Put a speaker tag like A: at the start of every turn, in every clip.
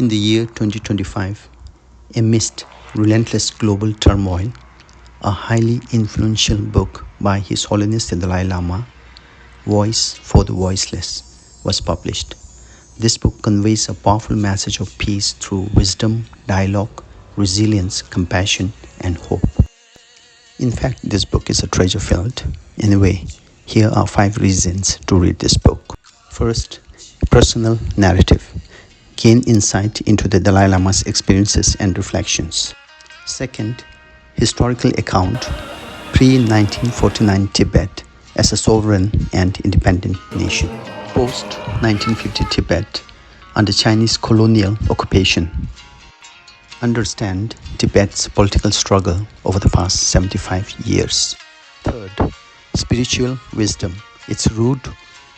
A: In the year 2025, amidst relentless global turmoil, a highly influential book by His Holiness the Dalai Lama, Voice for the Voiceless, was published. This book conveys a powerful message of peace through wisdom, dialogue, resilience, compassion, and hope. In fact, this book is a treasure field. Anyway, here are 5 reasons to read this book. First, personal narrative. Gain insight into the Dalai Lama's experiences and reflections. Second, historical account. Pre-1949 Tibet as a sovereign and independent nation. Post-1950 Tibet under Chinese colonial occupation. Understand Tibet's political struggle over the past 75 years. Third, spiritual wisdom. Its root,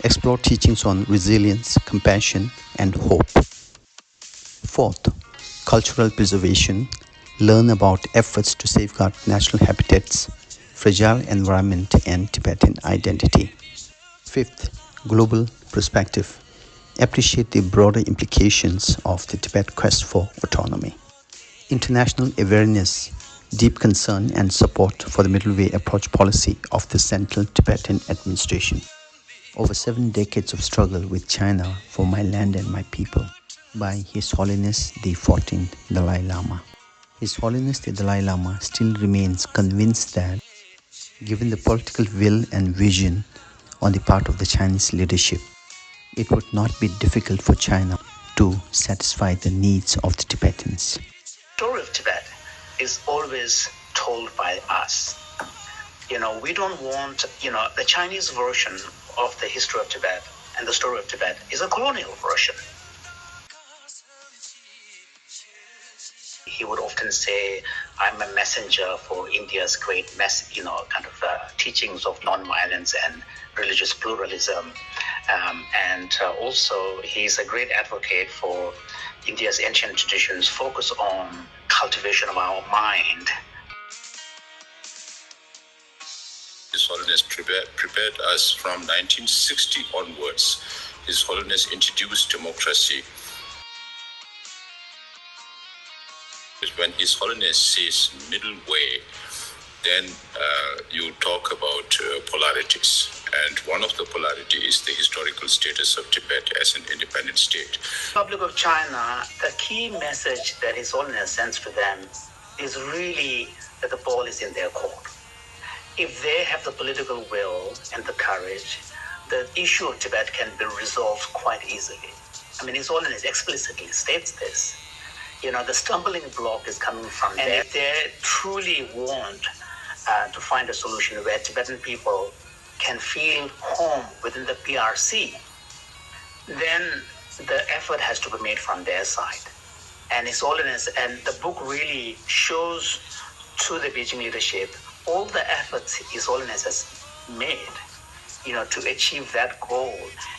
A: explore teachings on resilience, compassion, and hope. Fourth, cultural preservation. Learn about efforts to safeguard natural habitats, fragile environment, and Tibetan identity. Fifth, global perspective. Appreciate the broader implications of the Tibet quest for autonomy. International awareness, deep concern and support for the middle way approach policy of the Central Tibetan Administration. Over 7 decades of struggle with China for my land and my people by His Holiness the 14th Dalai Lama. His Holiness the Dalai Lama still remains convinced that, given the political will and vision on the part of the Chinese leadership, it would not be difficult for China to satisfy the needs of the Tibetans.
B: The story of Tibet is always told by us. We don't want, the Chinese version of the history of Tibet and the story of Tibet is a colonial version. He would often say, I'm a messenger for India's great teachings of nonviolence and religious pluralism. Also, he's a great advocate for India's ancient traditions focus on cultivation of our mind.
C: His Holiness prepared us from 1960 onwards. His Holiness introduced democracy. When His Holiness says middle way, then you talk about polarities. And one of the polarities is the historical status of Tibet as an independent state.
B: Republic of China, the key message that His Holiness sends to them is really that the ball is in their court. If they have the political will and the courage, the issue of Tibet can be resolved quite easily. His Holiness explicitly states this. The stumbling block is coming from there. And if they truly want to find a solution where Tibetan people can feel home within the PRC, then the effort has to be made from their side. And His Holiness, and the book really shows to the Beijing leadership all the efforts His Holiness has made, to achieve that goal.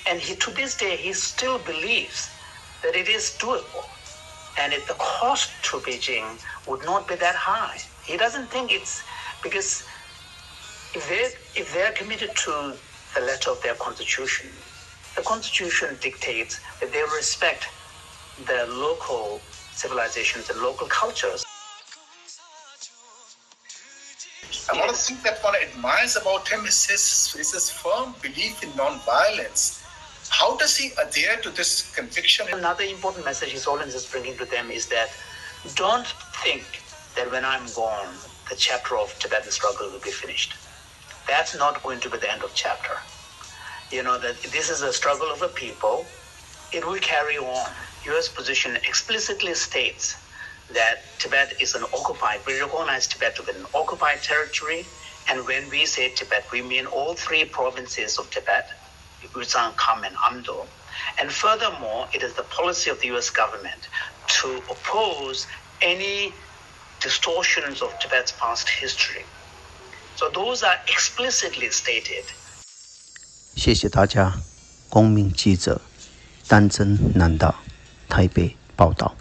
B: And to this day, he still believes that it is doable. And the cost to Beijing would not be that high. He doesn't think it's because if they're committed to the letter of their constitution, the constitution dictates that they respect the local civilizations and local cultures.
D: And one of the things that one admires about him is his firm belief in non-violence. How does he adhere to this conviction?
B: Another important message His Holiness is bringing to them is that don't think that when I'm gone, the chapter of Tibetan struggle will be finished. That's not going to be the end of chapter. That this is a struggle of a people. It will carry on. U.S. position explicitly states that Tibet is an occupied, we recognize Tibet to be an occupied territory. And when we say Tibet, we mean all 3 provinces of Tibet, Yuzhang, Kham, and Amdo. And furthermore, it is the policy of the U.S. government to oppose any distortions of Tibet's past history. So those are explicitly stated.
A: 谢谢大家，公民记者丹增南道台北报道。